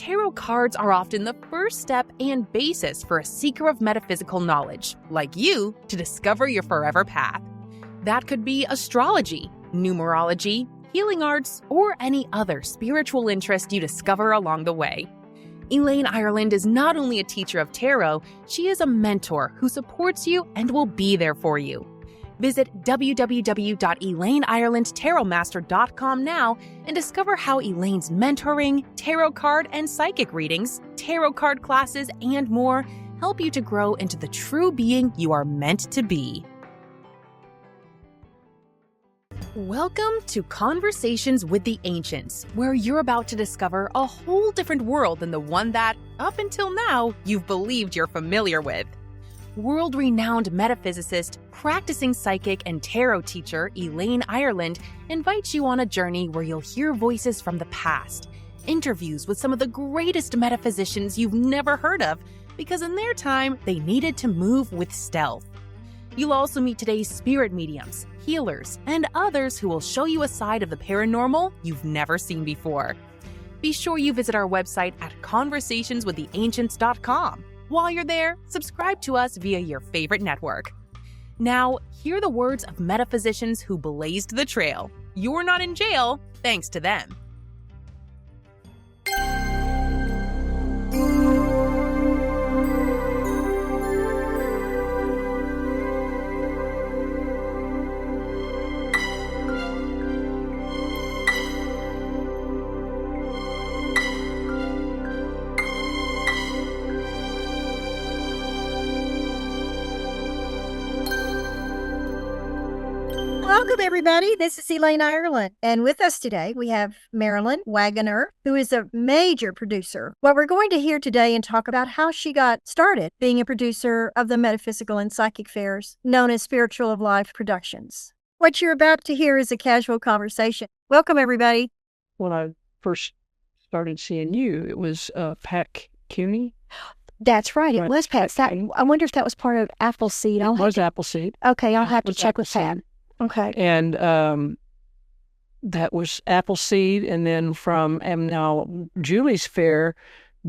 tarot cards are often the first step and basis for a seeker of metaphysical knowledge, like you, to discover your forever path. That could be astrology, numerology, healing arts, or any other spiritual interest you discover along the way. Elaine Ireland is not only a teacher of tarot, she is a mentor who supports you and will be there for you. Visit www.ElaineIrelandTarotMaster.com now and discover how Elaine's mentoring, tarot card and psychic readings, tarot card classes, and more help you to grow into the true being you are meant to be. Welcome to Conversations with the Ancients, where you're about to discover a whole different world than the one that, up until now, you've believed you're familiar with. World-renowned metaphysicist, practicing psychic and tarot teacher Elaine Ireland invites you on a journey where you'll hear voices from the past, interviews with some of the greatest metaphysicians you've never heard of, because in their time, they needed to move with stealth. You'll also meet today's spirit mediums, healers, and others who will show you a side of the paranormal you've never seen before. Be sure you visit our website at conversationswiththeancients.com. While you're there, subscribe to us via your favorite network. Now, hear the words of metaphysicians who blazed the trail. You're not in jail, thanks to them. Welcome, everybody. This is Elaine Ireland. And with us today, we have Marilyn Waggoner, who is a major producer. What we're going to hear today and talk about how she got started being a producer of the metaphysical and psychic fairs known as Spiritual of Life Productions. What you're about to hear is a casual conversation. Welcome, everybody. When I first started seeing you, it was Pat Cuny. That's right. It was Pat. I wonder if that was part of Appleseed. It was Appleseed. Okay, I'll have to check with Pat. Okay. And that was Appleseed. And then now Julie's fair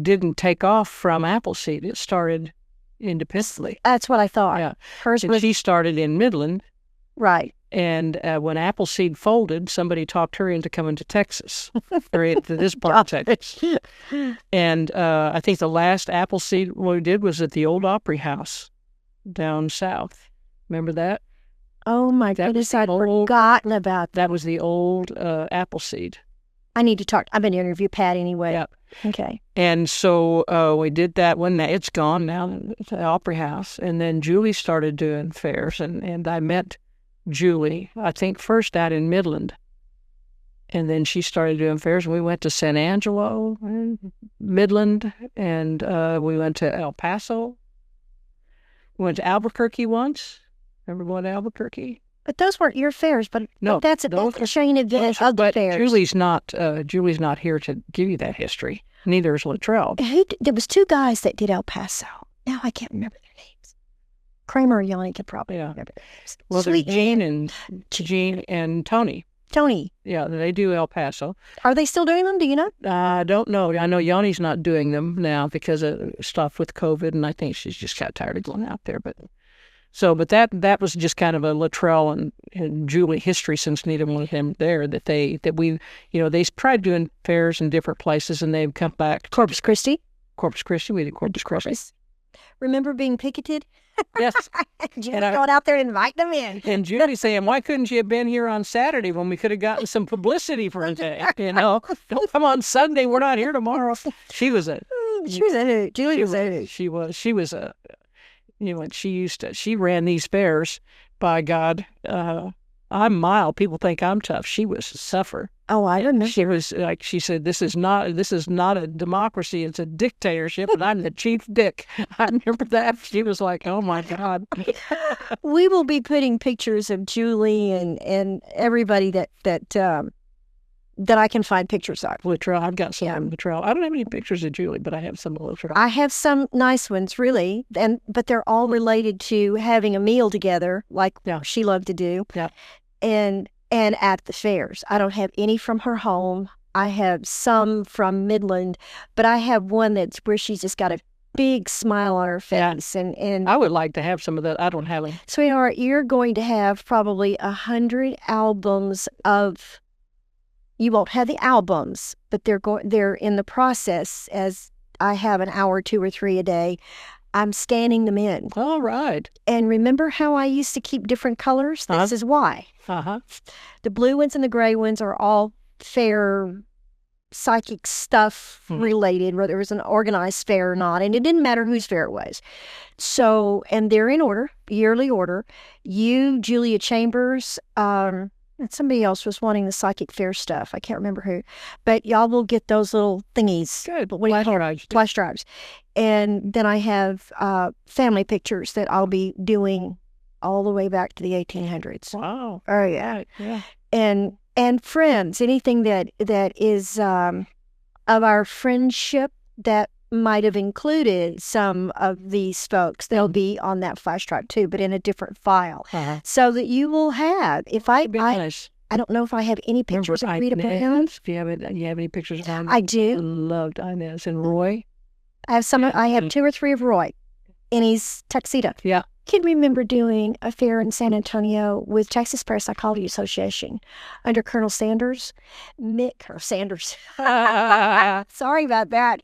didn't take off from Appleseed. It started independently. That's what I thought. Yeah. Hers and was... she started in Midland. Right. And when Appleseed folded, somebody talked her into coming to Texas, or to this part of Texas. And I think the last Appleseed we did was at the old Opry House down south. Remember that? Oh, my goodness, I'd forgotten about that. That was the old Appleseed. I need to talk. I'm going to interview Pat anyway. Yeah. Okay. And so we did that one. It's gone now, it's the Opry House. And then Julie started doing fairs, and I met Julie, I think, first out in Midland. And then she started doing fairs, and we went to San Angelo, and Midland, and we went to El Paso. We went to Albuquerque once. Remember going to Albuquerque? But those weren't your fairs. But no, that's a chain of but fairs. Julie's not here to give you that history. Neither is Luttrell. There was two guys that did El Paso. Now I can't remember their names. Kramer or Yanni could probably remember their names. Well, there's Gene and Tony. Tony. Yeah, they do El Paso. Are they still doing them? Do you know? I don't know. I know Yanni's not doing them now because of stuff with COVID, and I think she's just got tired of going out there. But that was just kind of a Luttrell and Julie history, since neither one of them there, they tried doing fairs in different places, and they've come back. Corpus Christi. We did Corpus Christi. Remember being picketed? Yes. Julie going out there and inviting them in. And Julie saying, why couldn't you have been here on Saturday when we could have gotten some publicity for a day? Don't come on Sunday. We're not here tomorrow. She was a hoot. Julie was a hoot. She was a... she ran these fairs. By God, I'm mild. People think I'm tough. She was a sufferer. Oh, I don't know. She was like, she said, this is not a democracy. It's a dictatorship, and I'm the chief dick. I remember that. She was like, oh my God. We will be putting pictures of Julie and everybody that I can find pictures of. Luttrell, I've got some of Luttrell. I don't have any pictures of Julie, but I have some of Luttrell. I have some nice ones, really, but they're all related to having a meal together, like she loved to do, and at the fairs. I don't have any from her home. I have some from Midland, but I have one that's where she's just got a big smile on her face. And I would like to have some of that. I don't have any. sweetheart, you're going to have probably 100 albums of. You won't have the albums, but they're in the process. As I have an hour, 2 or 3 a day, I'm scanning them in. All right. And remember how I used to keep different colors? This is why. The blue ones and the gray ones are all fair psychic stuff related, whether it was an organized fair or not. And it didn't matter whose fair it was. So, and they're in order, yearly order. You, Julia Chambers, and somebody else was wanting the psychic fair stuff. I can't remember who. But y'all will get those little thingies. Good. Flash drives. And then I have family pictures that I'll be doing all the way back to the 1800s. Wow. Oh, yeah. Yeah. And friends, anything that is of our friendship that might have included some of these folks, they'll be on that flash drive too, but in a different file, so that you will have. I don't know if I have any pictures of Rita Brown. Do you have any pictures of Inez? I do. Loved Inez and Roy. I have some. I have 2 or 3 of Roy in his tuxedo. Yeah. Can remember doing a fair in San Antonio with Texas Parapsychology Association under Colonel Sanders. Sanders. Sorry about that.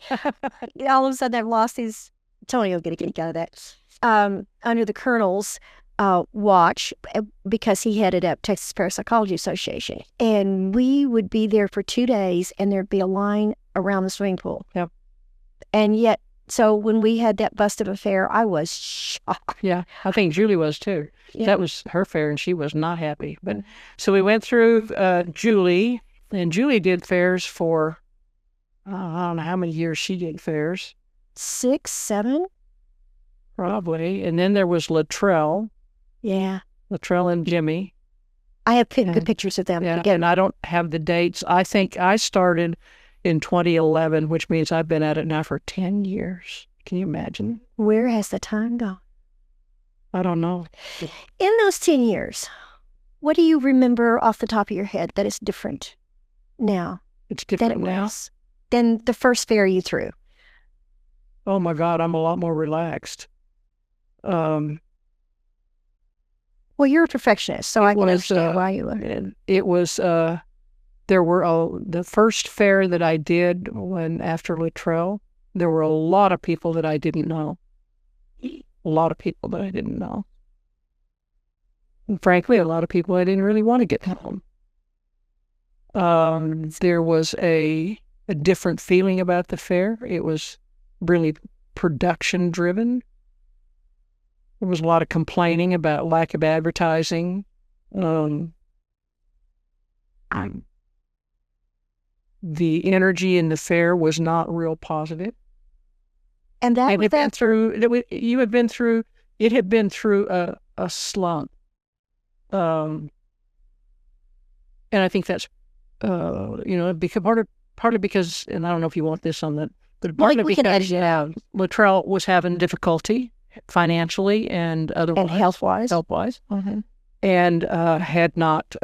All of a sudden I've lost his... Tony will get a kick out of that. Under the Colonel's watch, because he headed up Texas Parapsychology Association. And we would be there for 2 days, and there'd be a line around the swimming pool. Yep. And yet, so when we had that busted affair, I was shocked. Yeah, I think Julie was too. Yeah. That was her fair, and she was not happy. But so we went through Julie, and Julie did fairs for, I don't know how many years she did fairs. 6, 7? Probably. And then there was Latrell. Yeah. Latrell and Jimmy. I have good pictures of them. Yeah, and I don't have the dates. I think I started in 2011, which means I've been at it now for 10 years. Can you imagine? Where has the time gone? I don't know. In those 10 years, what do you remember off the top of your head that is different now? It's different now? Than the first fair you threw? Oh my God, I'm a lot more relaxed. Well, you're a perfectionist, so I can understand why you would. It was... There were the first fair that I did after Latrell, there were a lot of people that I didn't know. A lot of people that I didn't know. And frankly, a lot of people I didn't really want to get home. There was a different feeling about the fair. It was really production driven. There was a lot of complaining about lack of advertising. The energy in the fair was not real positive. And that was that it had been through a slump. And I think that's, because partly because, and I don't know if you want this on that, but partly we can edit it out. Latrell was having difficulty financially and otherwise. And health-wise. Mm-hmm. And had not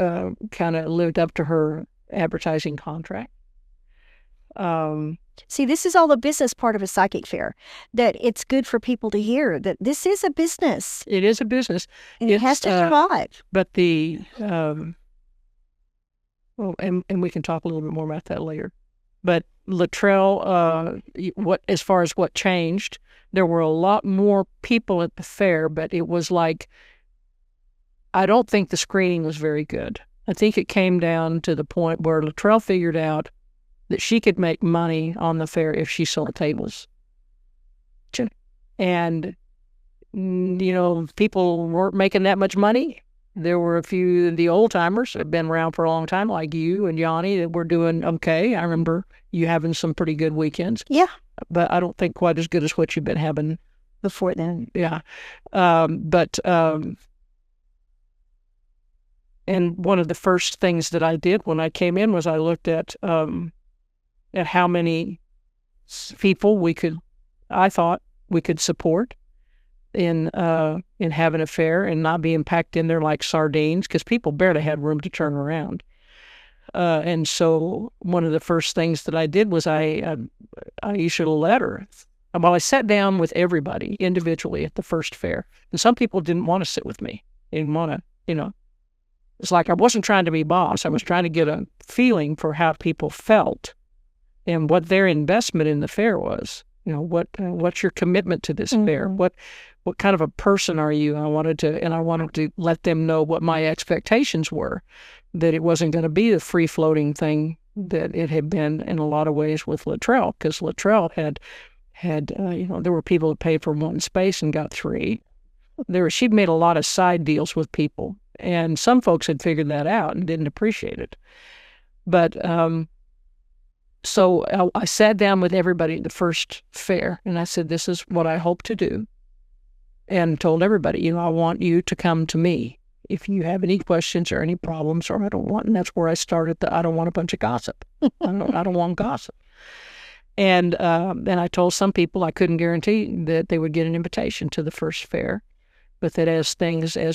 kind of lived up to her advertising contract. See, this is all the business part of a psychic fair, that it's good for people to hear that this is a business. It is a business. And it has to survive. But and we can talk a little bit more about that later. But Latrell, as far as what changed, there were a lot more people at the fair, but it was like, I don't think the screening was very good. I think it came down to the point where Latrell figured out that she could make money on the fair if she sold tables. And, people weren't making that much money. There were a few of the old-timers that had been around for a long time, like you and Yanni, that were doing okay. I remember you having some pretty good weekends. Yeah. But I don't think quite as good as what you've been having before then. Yeah. And one of the first things that I did when I came in was I looked at how many people I thought we could support in having a fair and not being packed in there like sardines, because people barely had room to turn around. And so one of the first things that I did was I issued a letter. Well, I sat down with everybody individually at the first fair. And some people didn't want to sit with me. They didn't want to, it's like I wasn't trying to be boss. I was trying to get a feeling for how people felt and what their investment in the fair was. What's your commitment to this fair? What kind of a person are you? I wanted to let them know what my expectations were, that it wasn't going to be the free-floating thing that it had been in a lot of ways with Luttrell, because Luttrell had there were people that paid for one space and got three. She'd made a lot of side deals with people, and some folks had figured that out and didn't appreciate it. But so I sat down with everybody at the first fair, and I said, this is what I hope to do, and told everybody, I want you to come to me if you have any questions or any problems, or and that's where I started I don't want a bunch of gossip. I don't want gossip. And I told some people I couldn't guarantee that they would get an invitation to the first fair, but that as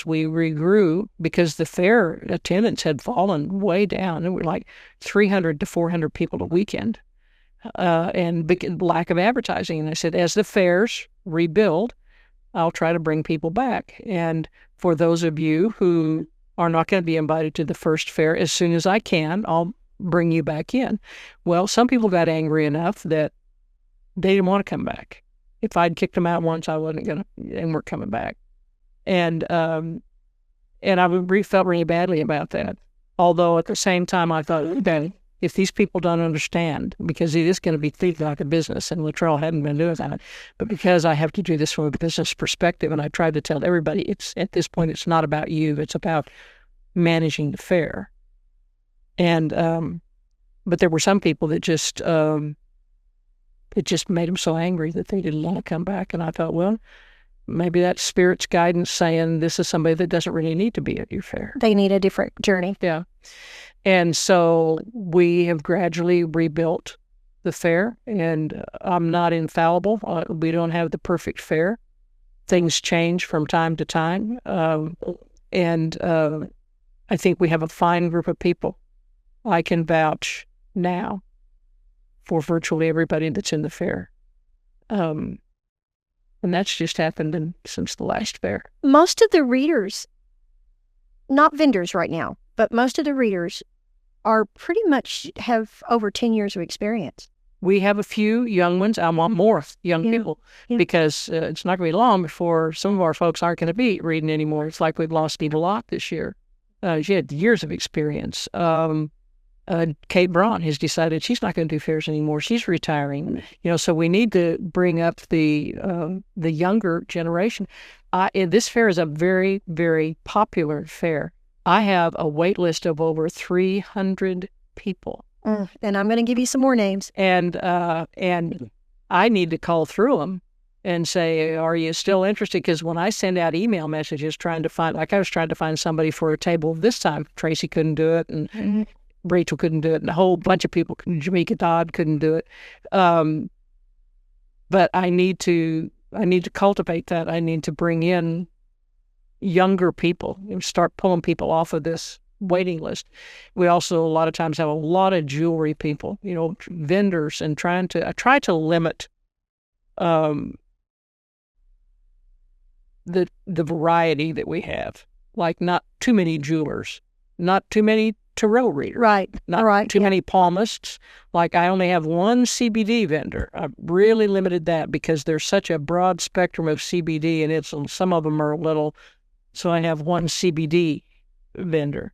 we regrew, because the fair attendance had fallen way down, and we were like 300 to 400 people a weekend, and lack of advertising. And I said, as the fairs rebuild, I'll try to bring people back. And for those of you who are not going to be invited to the first fair, as soon as I can, I'll bring you back in. Well, some people got angry enough that they didn't want to come back. If I'd kicked them out once, I wasn't going to, and we're coming back. And I felt really badly about that. Although at the same time, I thought, if these people don't understand, because it is going to be thief like a business, and Luttrell hadn't been doing that, but because I have to do this from a business perspective, and I tried to tell everybody, at this point, it's not about you, it's about managing the fair. And but there were some people that just it just made them so angry that they didn't want to come back. And I thought, well, maybe that's Spirit's guidance saying this is somebody that doesn't really need to be at your fair. They need a different journey. Yeah. And so we have gradually rebuilt the fair, and I'm not infallible. We don't have the perfect fair. Things change from time to time. And I think we have a fine group of people. I can vouch now for virtually everybody that's in the fair. And that's just happened since the last fair. Most of the readers, not vendors right now, but most of the readers are pretty much have over 10 years of experience. We have a few young ones. I want more young people because it's not going to be long before some of our folks aren't going to be reading anymore. It's like we've lost Eva Locke this year. She had years of experience. Kate Braun has decided she's not going to do fairs anymore. She's retiring. So we need to bring up the younger generation. This fair is a very, very popular fair. I have a wait list of over 300 people. And I'm going to give you some more names. And I need to call through them and say, are you still interested? Because when I send out email messages I was trying to find somebody for a table this time, Tracy couldn't do it, and Rachel couldn't do it, and a whole bunch of people, Jamaica Dodd couldn't do it. But I need to cultivate that. I need to bring in younger people and start pulling people off of this waiting list. We also a lot of times have a lot of jewelry people, vendors, and I try to limit the variety that we have. Like not too many jewelers, not too many tarot readers, right? Not too many palmists. Like I only have one CBD vendor. I've really limited that because there's such a broad spectrum of CBD, and some of them are a little. So I have one CBD vendor.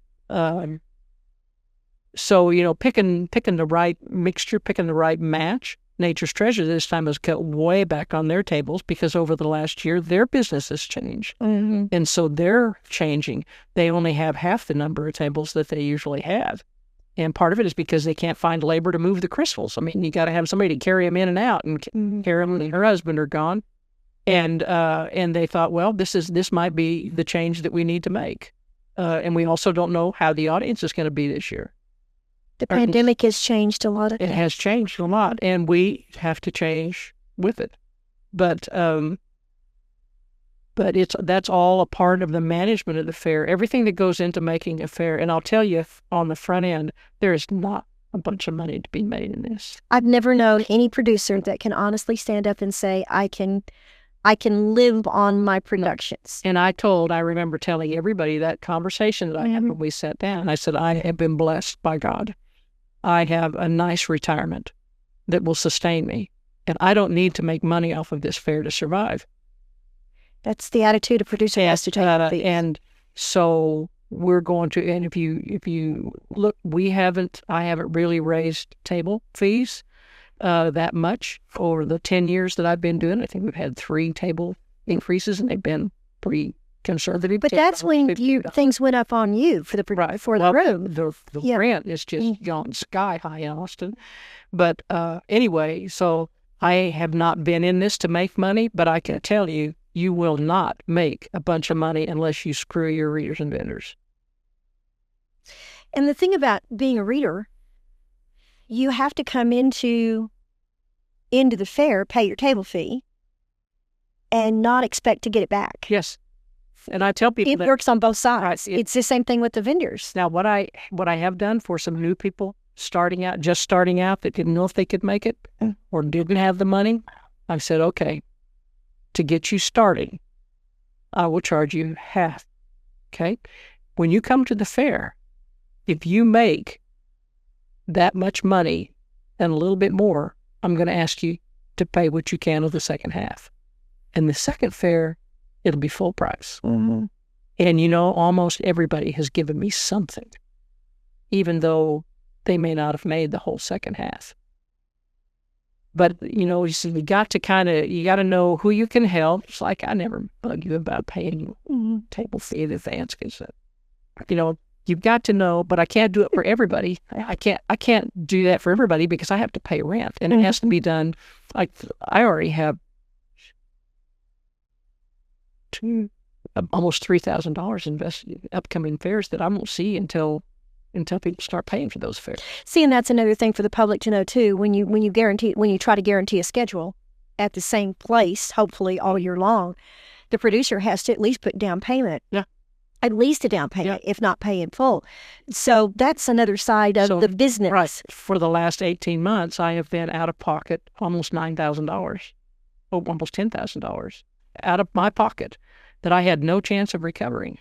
So picking the right mixture, picking the right match. Nature's Treasure this time has cut way back on their tables because over the last year, their business has changed. Mm-hmm. And so they're changing. They only have half the number of tables that they usually have. And part of it is because they can't find labor to move the crystals. I mean, you got to have somebody to carry them in and out. And Carolyn and her husband are gone. And they thought, well, this might be the change that we need to make. And we also don't know how the audience is going to be this year. The pandemic has changed a lot of things. It has changed a lot, and we have to change with it. But But that's all a part of the management of the fair. Everything that goes into making a fair. And I'll tell you, on the front end, there is not a bunch of money to be made in this. I've never known any producer that can honestly stand up and say, I can live on my productions. And I remember telling everybody that conversation that I had when we sat down. I said, I have been blessed by God. I have a nice retirement that will sustain me. And I don't need to make money off of this fair to survive. That's the attitude a producer has to take. And so we're going to, and if you look, I haven't really raised table fees that much over the 10 years that I've been doing it. I think we've had 3 table increases, and they've been pretty conservative. But that's when things went up on you for the room. The rent is just gone sky high in Austin. But anyway, so I have not been in this to make money, but I can tell you, you will not make a bunch of money unless you screw your readers and vendors. And the thing about being a reader, you have to come into the fair, pay your table fee, and not expect to get it back. Yes. And I tell people it works on both sides. It's the same thing with the vendors. Now, what I have done for some new people starting out that didn't know if they could make it or didn't have the money, I've said, okay, to get you started, I will charge you half. Okay? When you come to the fair, if you make that much money and a little bit more, I'm going to ask you to pay what you can of the second half. And the second fair, it'll be full price. Mm-hmm. And almost everybody has given me something, even though they may not have made the whole second half. But, you got to know who you can help. It's like, I never bug you about paying table fee in advance, because, you've got to know, but I can't do it for everybody. I can't do that for everybody because I have to pay rent, and it has to be done. Like, I already have almost $3,000 invested in upcoming fairs that I won't see until people start paying for those fairs. See, and that's another thing for the public to know too. When you try to guarantee a schedule at the same place, hopefully all year long, the producer has to at least put down payment. Yeah. At least a down payment, if not pay in full. So that's another side of the business. Right. For the last 18 months, I have been out of pocket almost $9,000, almost $10,000 out of my pocket that I had no chance of recovering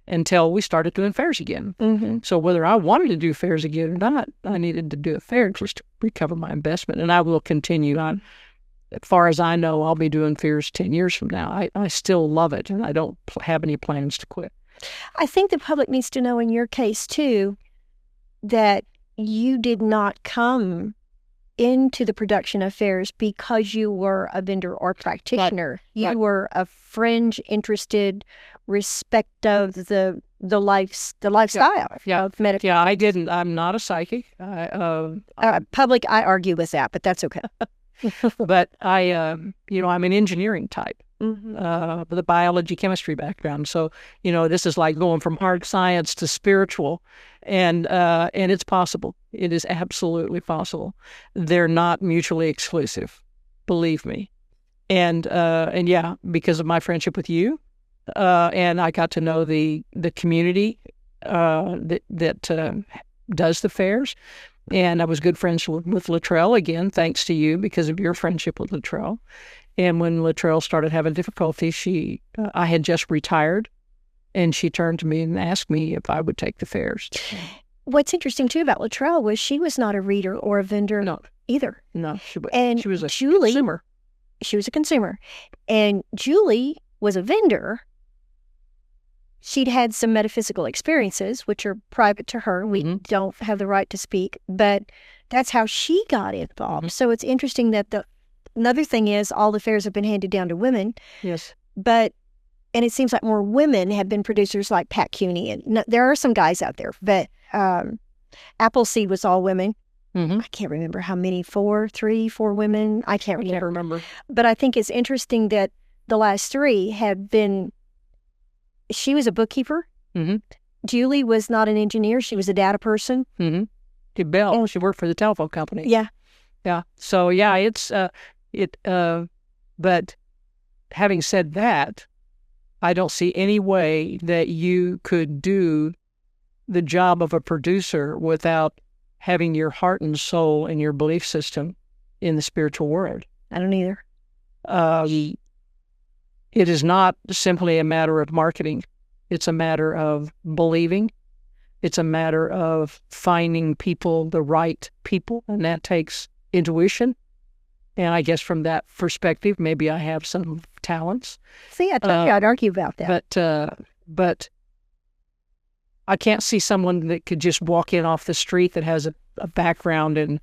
until we started doing fairs again. Mm-hmm. So whether I wanted to do fairs again or not, I needed to do a fair just to recover my investment. And I will continue on. As far as I know, I'll be doing fairs 10 years from now. I still love it, and I don't have any plans to quit. I think the public needs to know in your case, too, that you did not come into the production of fairs because you were a vendor or practitioner. Right. You were a fringe, interested, respect of the lifestyle of metaphysics. Yeah, I didn't. I'm not a psychic. Public, I argue with that, but that's okay. But I'm an engineering type. Mm-hmm. With a biology, chemistry background. So, this is like going from hard science to spiritual, and it's possible. It is absolutely possible. They're not mutually exclusive, believe me. And because of my friendship with you, and I got to know the community that does the fairs. And I was good friends with Luttrell, again, thanks to you, because of your friendship with Luttrell. And when Luttrell started having difficulty, I had just retired, and she turned to me and asked me if I would take the fairs. What's interesting, too, about Luttrell was she was not a reader or a vendor either. No, she was a Julie, consumer. She was a consumer. And Julie was a vendor. She'd had some metaphysical experiences, which are private to her. We don't have the right to speak, but that's how she got involved. So it's interesting that another thing is all the fairs have been handed down to women. Yes. And it seems like more women have been producers like Pat Cuny. And there are some guys out there, but Appleseed was all women. Mm-hmm. I can't remember how many, 4 women. I can't remember. But I think it's interesting that the last 3 have been, she was a bookkeeper. Mm-hmm. Julie was not an engineer. She was a data person. Mm-hmm. She worked for the telephone company. Yeah. Yeah. So, yeah, but having said that, I don't see any way that you could do the job of a producer without having your heart and soul and your belief system in the spiritual world. I don't either. It is not simply a matter of marketing. It's a matter of believing. It's a matter of finding people, the right people, and that takes intuition. And I guess from that perspective, maybe I have some talents. See, I told you I'd argue about that. But I can't see someone that could just walk in off the street that has a background in,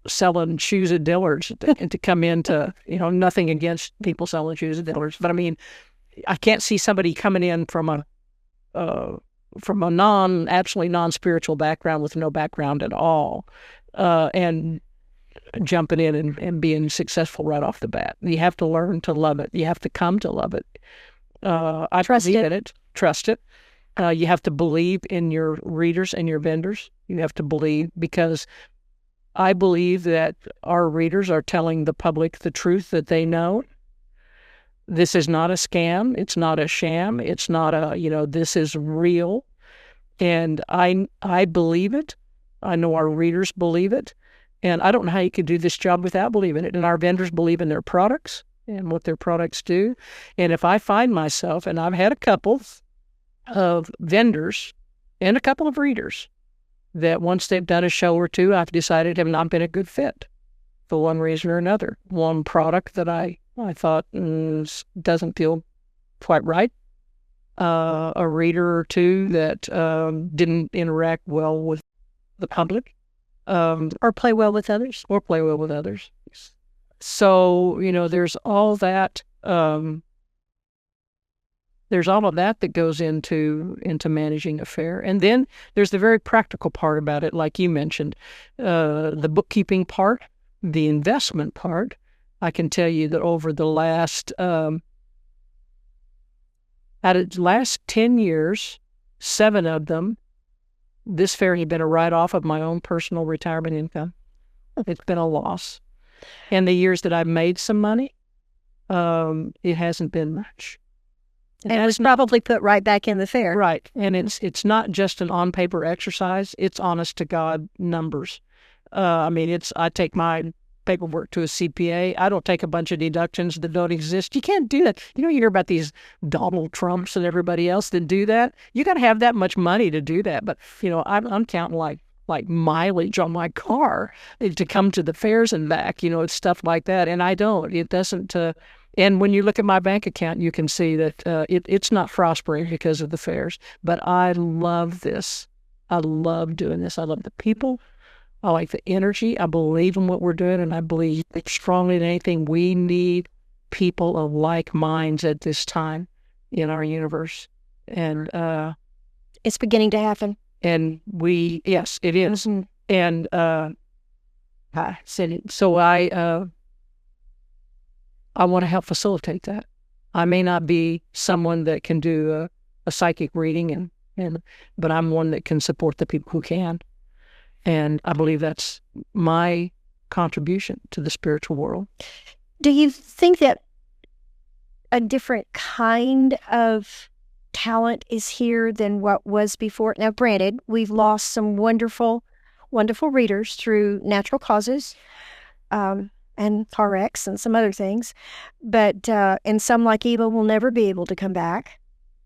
selling shoes at Dillard's and to come into, nothing against people selling shoes at Dillard's. But I mean, I can't see somebody coming in from a absolutely non-spiritual background with no background at all, and jumping in and being successful right off the bat. You have to learn to love it. You have to come to love it. I believe in it. Trust it. You have to believe in your readers and your vendors. You have to believe, because I believe that our readers are telling the public the truth that they know. This is not a scam. It's not a sham. It's not this is real. And I believe it. I know our readers believe it. And I don't know how you could do this job without believing it. And our vendors believe in their products and what their products do. And if I find myself, and I've had a couple of vendors and a couple of readers that once they've done a show or two, I've decided have not been a good fit for one reason or another. One product that I thought doesn't feel quite right. A reader or two that didn't interact well with the public. Or play well with others. So, there's all that. There's all of that goes into managing a fair. And then there's the very practical part about it, like you mentioned, the bookkeeping part, the investment part. I can tell you that over the last 10 years, 7 of them, this fair had been a write-off of my own personal retirement income. It's been a loss. And the years that I've made some money, it hasn't been much. And it was probably put right back in the fair. Right. And it's not just an on-paper exercise. It's honest-to-God numbers. I take my paperwork to a CPA. I don't take a bunch of deductions that don't exist. You can't do that. You hear about these Donald Trumps and everybody else that do that. You got to have that much money to do that. But, I'm counting like mileage on my car to come to the fairs and back, it's stuff like that. And I don't. It doesn't. And when you look at my bank account, you can see that it's not prospering because of the fairs. But I love this. I love doing this. I love the people. I like the energy. I believe in what we're doing, and I believe strongly in anything. We need people of like minds at this time in our universe. And it's beginning to happen. And yes, it is. Mm-hmm. And I said it. So I want to help facilitate that. I may not be someone that can do a psychic reading, but I'm one that can support the people who can. And I believe that's my contribution to the spiritual world. Do you think that a different kind of talent is here than what was before? Now, granted, we've lost some wonderful, wonderful readers through natural causes and car wrecks and some other things. But and some, like Eva, will never be able to come back.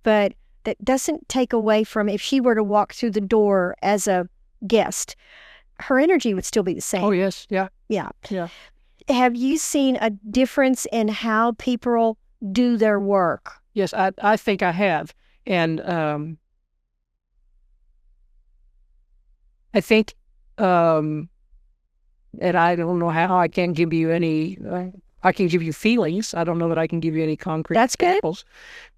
But that doesn't take away from, if she were to walk through the door as a guest, her energy would still be the same. Oh, yes. Yeah. Yeah. Yeah. Have you seen a difference in how people do their work? Yes, I think I have. And I think, and I don't know how, I can't give you any, I can give you feelings. I don't know that I can give you any concrete examples.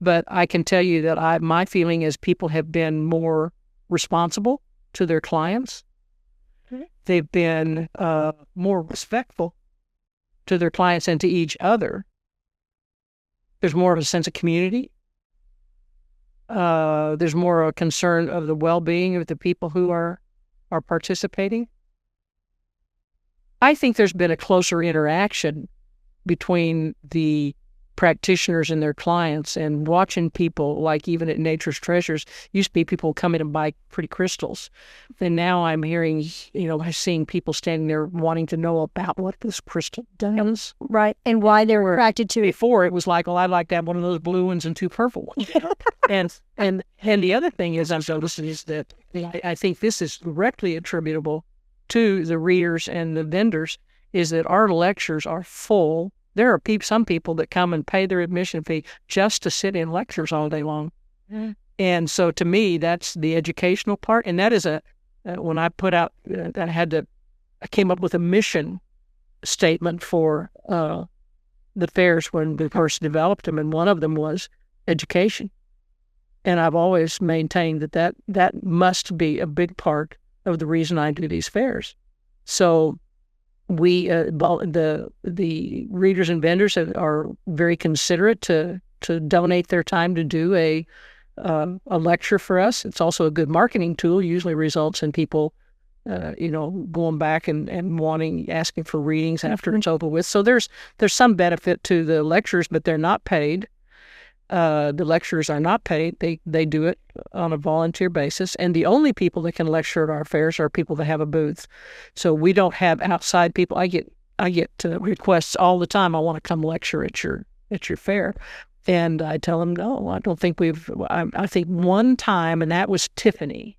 But I can tell you that my feeling is people have been more responsible to their clients. Mm-hmm. They've been more respectful to their clients and to each other. There's more of a sense of community. There's more of a concern of the well-being of the people who are participating. I think there's been a closer interaction between the practitioners and their clients, and watching people, like even at Nature's Treasures, used to be people come in and buy pretty crystals. And now I'm hearing, seeing people standing there wanting to know about what this crystal does. Right. And why they're attracted to it. Before it was like, well, I'd like to have one of those blue ones and 2 purple ones. And the other thing is, I've noticed is that I think this is directly attributable to the readers and the vendors, is that our lectures are full. There are some people that come and pay their admission fee just to sit in lectures all day long. Mm. And so to me, that's the educational part. And that is when I put out, I came up with a mission statement for the fairs when we first developed them. And one of them was education. And I've always maintained that must be a big part of the reason I do these fairs. So we, the readers and vendors are very considerate to donate their time to do a lecture for us. It's also a good marketing tool. Usually results in people, going back and asking for readings after it's over with. So there's some benefit to the lectures, but they're not paid. The lecturers are not paid. They do it on a volunteer basis. And the only people that can lecture at our fairs are people that have a booth. So we don't have outside people. I get requests all the time. I want to come lecture at your fair. And I tell them, no, I don't think I think one time, and that was Tiffany.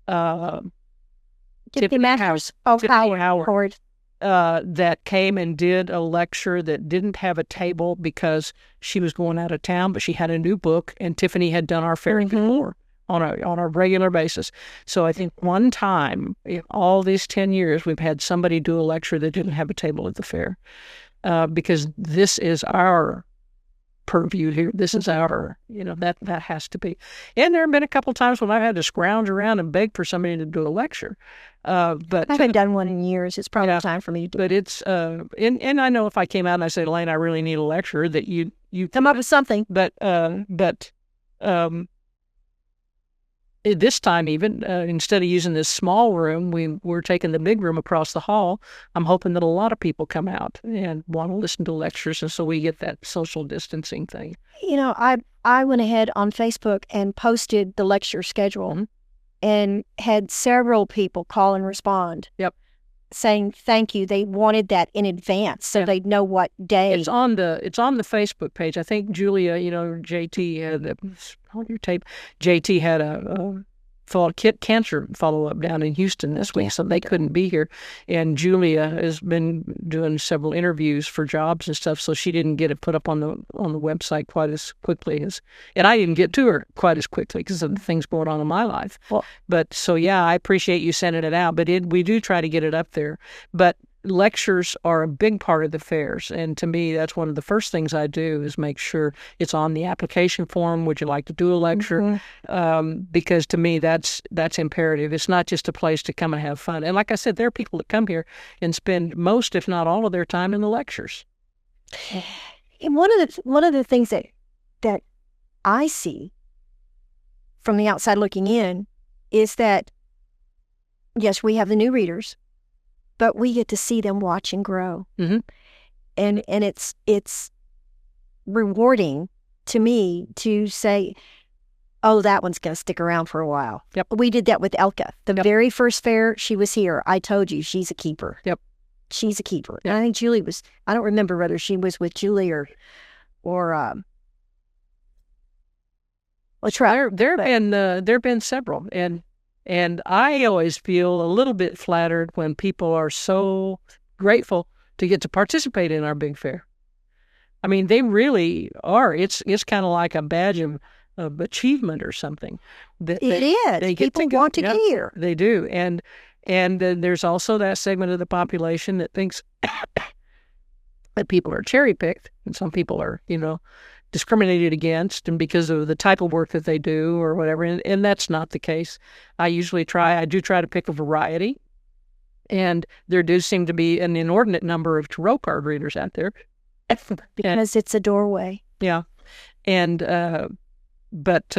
Tiffany Howard. That came and did a lecture that didn't have a table because she was going out of town, but she had a new book, and Tiffany had done our fair before on a regular basis. So I think one time in all these 10 years, we've had somebody do a lecture that didn't have a table at the fair, because this is our purview here. This is our, that has to be. And there have been a couple times when I've had to scrounge around and beg for somebody to do a lecture. But I haven't done one in years. It's probably time for me to do. But it's and I know if I came out and I said, Elaine, I really need a lecture, that you come up with something. But this time even instead of using this small room, we're taking the big room across the hall. I'm hoping that a lot of people come out and want to listen to lectures, and so we get that social distancing thing. I went ahead on Facebook and posted the lecture schedule. And had several people call and respond. Yep. Saying thank you. They wanted that in advance so they'd know what day. It's on the Facebook page. I think Julia, JT had on your tape. JT had a cancer follow-up down in Houston this week, so they couldn't be here. And Julia has been doing several interviews for jobs and stuff, so she didn't get it put up on the website quite as quickly and I didn't get to her quite as quickly because of the things going on in my life. Well, but so I appreciate you sending it out, but we do try to get it up there. But lectures are a big part of the fairs, and to me, that's one of the first things I do is make sure it's on the application form. Would you like to do a lecture? Because to me, that's imperative. It's not just a place to come and have fun. And like I said, there are people that come here and spend most, if not all, of their time in the lectures. And one of the things that I see from the outside looking in is that yes, we have the new readers, but we get to see them watch and grow. Mm-hmm. And it's rewarding to me to say, oh, that one's going to stick around for a while. Yep. We did that with Elka. The very first fair she was here, I told you, she's a keeper. Yep. She's a keeper. Yep. And I think Julie was, I don't remember whether she was with Julie or there have been several. And I always feel a little bit flattered when people are so grateful to get to participate in our big fair. I mean, they really are. It's kind of like a badge of achievement or something. It is. People want to get here. They do. And there's also that segment of the population that thinks that people are cherry-picked, and some people are, discriminated against, and because of the type of work that they do or whatever, and that's not the case. I do try to pick a variety, and there do seem to be an inordinate number of tarot card readers out there. Because it's a doorway. Yeah. And, but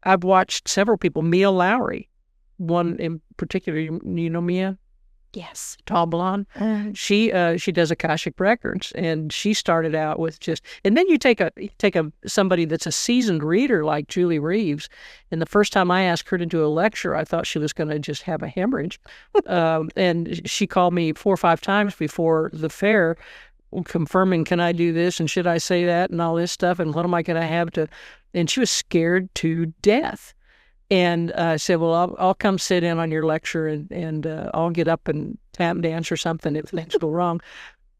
I've watched several people, Mia Lowry, one in particular, Mia? Yes. tall blonde. She does Akashic Records, and she started out with just, and then you take somebody that's a seasoned reader like Julie Reeves, and the first time I asked her to do a lecture, I thought she was going to just have a hemorrhage, and she called me 4 or 5 times before the fair, confirming, can I do this, and should I say that, and all this stuff, and what am I going to have to, and she was scared to death. And I said, well, I'll come sit in on your lecture, and I'll get up and tap dance or something if things go wrong.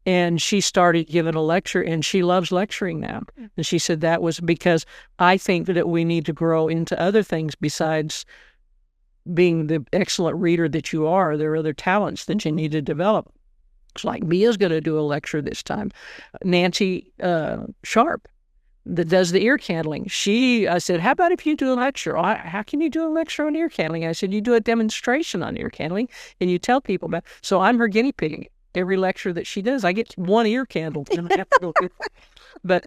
And she started giving a lecture, and she loves lecturing now. And she said that was because I think that we need to grow into other things besides being the excellent reader that you are. There are other talents that you need to develop. It's like Mia's going to do a lecture this time. Nancy Sharp, that does the ear candling. I said, how about if you do a lecture? How can you do a lecture on ear candling? I said, you do a demonstration on ear candling and you tell people about it. So I'm her guinea pig. Every lecture that she does, I get one ear candle. And I have to go do it. But,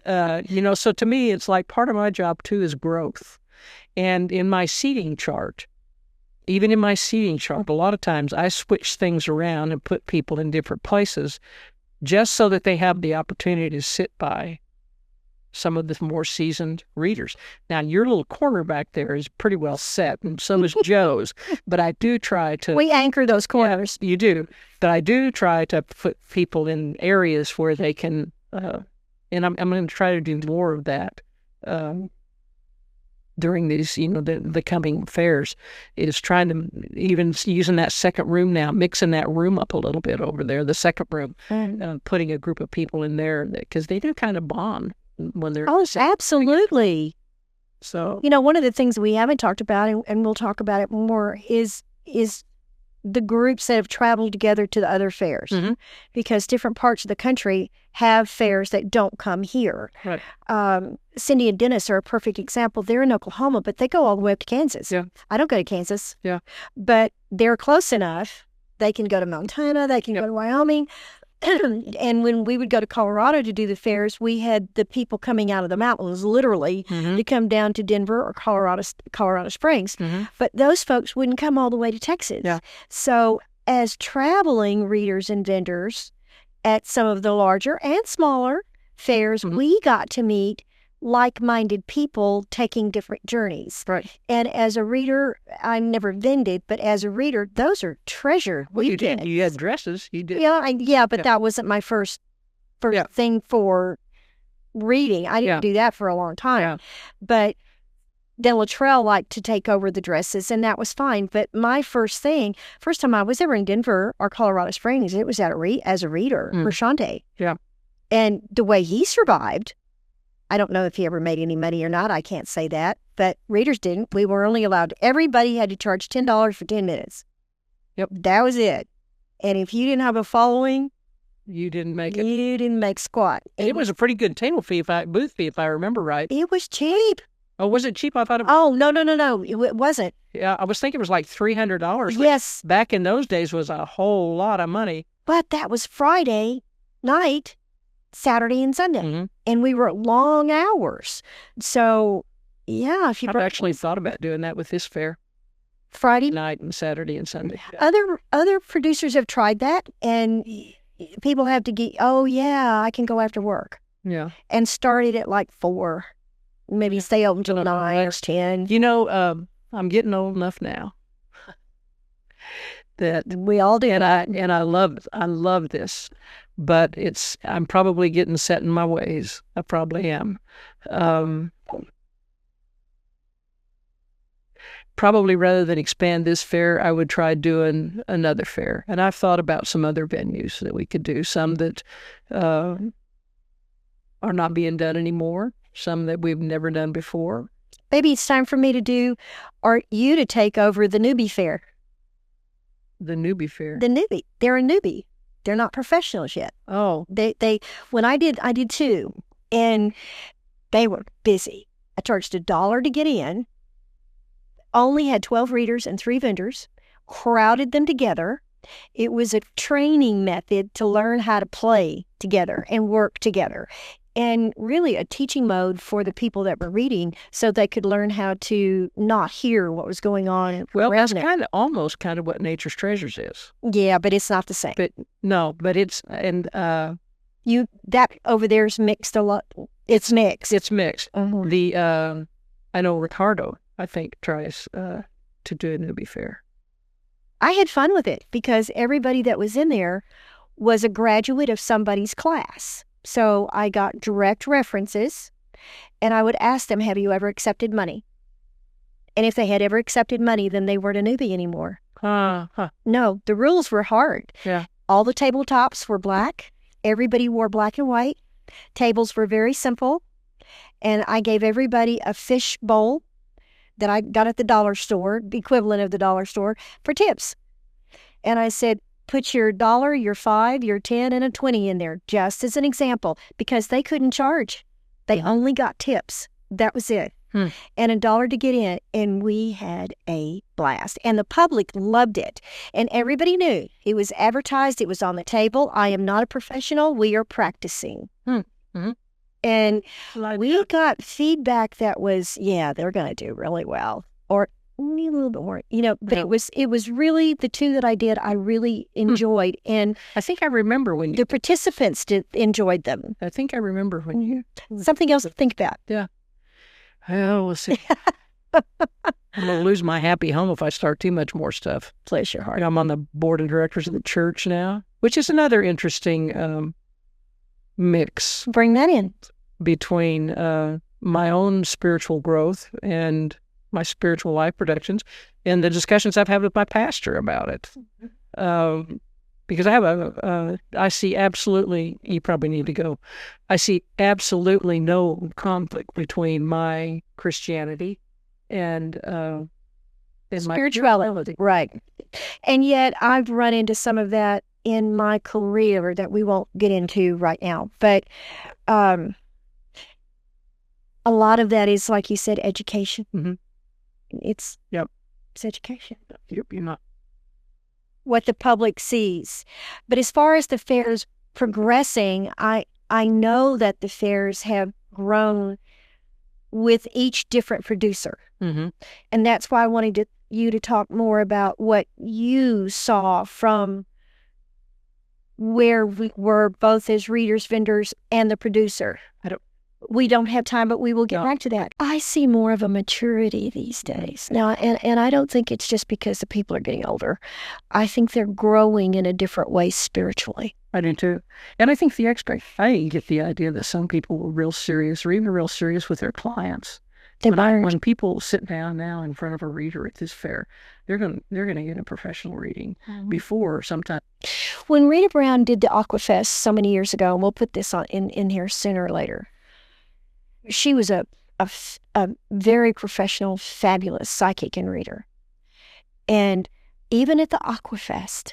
so to me, it's like part of my job too is growth. And in my seating chart, a lot of times I switch things around and put people in different places just so that they have the opportunity to sit by some of the more seasoned readers. Now, your little corner back there is pretty well set, and so is Joe's. But I do try to... We anchor those corners. Yeah, you do. But I do try to put people in areas where they can... and I'm going to try to do more of that during these, the coming fairs, is trying to, even using that second room now, mixing that room up a little bit over there, the second room, putting a group of people in there, because they do kind of bond when they're... Oh, absolutely. So, one of the things we haven't talked about, and we'll talk about it more, is the groups that have traveled together to the other fairs, because different parts of the country have fairs that don't come here. Right. Cindy and Dennis are a perfect example. They're in Oklahoma, but they go all the way up to Kansas. Yeah. I don't go to Kansas. Yeah. But they're close enough. They can go to Montana. They can go to Wyoming. And when we would go to Colorado to do the fairs, we had the people coming out of the mountains, literally, to come down to Denver or Colorado Springs. But those folks wouldn't come all the way to Texas. Yeah. So as traveling readers and vendors at some of the larger and smaller fairs, we got to meet like-minded people taking different journeys. Right. And as a reader, I never vended, but as a reader, those are treasure Well, weekends. you did. You had dresses. You did. Yeah, but that wasn't my first thing for reading. I didn't do that for a long time. Yeah. But then Luttrell liked to take over the dresses, and that was fine. But my first time I was ever in Denver or Colorado Springs, it was as a reader for Shante. Yeah. And the way he survived, I don't know if he ever made any money or not. I can't say that. But readers didn't. We were only allowed, everybody had to charge $10 for 10 minutes. Yep. That was it. And if you didn't have a following, you didn't make it. You didn't make squat. It was a pretty good booth fee, if I remember right. It was cheap. Oh, was it cheap? I thought it was. Oh, no. It wasn't. Yeah, I was thinking it was like $300. Yes. Back in those days was a whole lot of money. But that was Friday night, Saturday and Sunday. And we were at long hours. So, yeah. I've actually thought about doing that with this fair. Friday night and Saturday and Sunday. Other producers have tried that, and people have to get, I can go after work. Yeah. And started at like 4. Maybe stay open until 9 or 10. I'm getting old enough now that we all did. And I love this, but I'm probably getting set in my ways. I probably am. Probably rather than expand this fair, I would try doing another fair. And I've thought about some other venues that we could do, some that are not being done anymore, some that we've never done before. Maybe it's time for me to do, or you to take over the newbie fair. The newbie fair? The newbie. They're a newbie. They're not professionals yet. Oh. They when I did 2, and they were busy. I charged $1 to get in. Only had 12 readers and 3 vendors, crowded them together. It was a training method to learn how to play together and work together. and really a teaching mode for the people that were reading so they could learn how to not hear what was going on. Well, around that's them. almost kind of what Nature's Treasures is. Yeah, but it's not the same. But no, but it's, and that over there is mixed a lot. It's mixed. it's mixed. Mhm. The, I know Ricardo, I think, tries to do a newbie fair. I had fun with it because everybody that was in there was a graduate of somebody's class. So I got direct references, and I would ask them, have you ever accepted money? And if they had ever accepted money, then they weren't a newbie anymore. No, the rules were hard. Yeah. All the tabletops were black. Everybody wore black and white. Tables were very simple. And I gave everybody a fish bowl that I got at the dollar store, the equivalent of the dollar store, for tips. And I said, put your $1, your $5, your $10, and a $20 in there, just as an example, because they couldn't charge. They only got tips. That was it. And $1 to get in. And we had a blast. And the public loved it. And everybody knew. It was advertised. It was on the table. I am not a professional. We are practicing. And we got feedback that was, yeah, they're going to do really well. Or a little bit more, but it was really the two that I did, I really enjoyed. And I think I remember when the participants enjoyed them. I think I remember when you. Something else to think about. Yeah. Well, we'll see. I'm going to lose my happy home if I start too much more stuff. Bless your heart. I'm on the board of directors of the church now, which is another interesting mix Bring that in. between my own spiritual growth and my spiritual life productions and the discussions I've had with my pastor about it. Because I have I see absolutely, you probably need to go, I see absolutely no conflict between my Christianity and my Spirituality. Right. And yet I've run into some of that in my career that we won't get into right now. But a lot of that is, like you said, education. Mm-hmm. It's education. You're not. What the public sees. But as far as the fairs progressing, I know that the fairs have grown with each different producer. Mm-hmm. And that's why I wanted you to talk more about what you saw from where we were both as readers, vendors, and the producer. We don't have time, but we will get back to that. I see more of a maturity these days now, and I don't think it's just because the people are getting older. I think they're growing in a different way spiritually. I do too. And I think I get the idea that some people were real serious or even real serious with their clients. When people sit down now in front of a reader at this fair, they're going to get a professional reading before sometime. When Rita Brown did the Aquafest so many years ago, and we'll put this on in here sooner or later, she was a very professional, fabulous psychic and reader. And even at the Aquafest,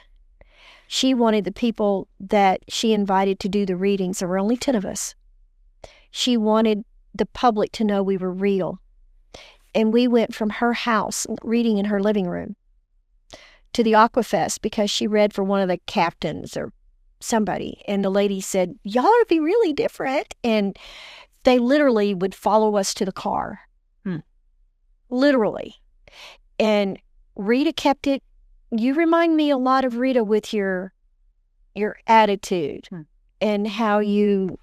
she wanted the people that she invited to do the readings, there were only 10 of us. She wanted the public to know we were real. And we went from her house, reading in her living room, to the Aquafest because she read for one of the captains or somebody. And the lady said, y'all would be really different. And they literally would follow us to the car. Literally. And Rita kept it. You remind me a lot of Rita with your attitude and how you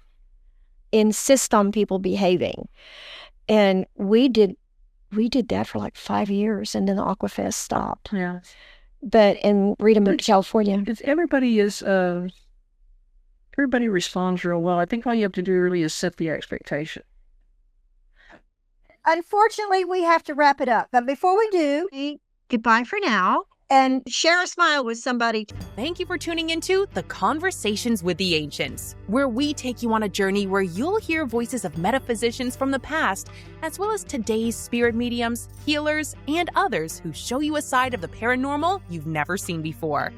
insist on people behaving. And we did that for like 5 years, and then the Aquafest stopped. Yeah. And Rita moved to California. Everybody responds real well. I think all you have to do really is set the expectation. Unfortunately, we have to wrap it up. But before we do, goodbye for now. And share a smile with somebody. Thank you for tuning into the Conversations with the Ancients, where we take you on a journey where you'll hear voices of metaphysicians from the past, as well as today's spirit mediums, healers, and others who show you a side of the paranormal you've never seen before.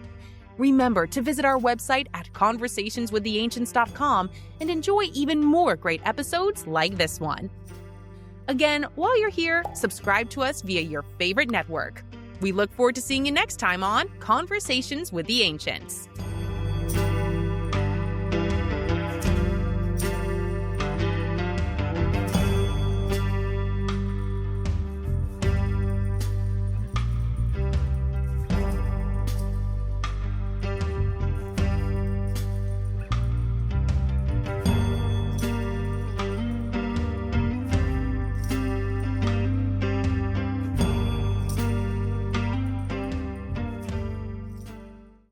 Remember to visit our website at conversationswiththeancients.com and enjoy even more great episodes like this one. Again, while you're here, subscribe to us via your favorite network. We look forward to seeing you next time on Conversations with the Ancients.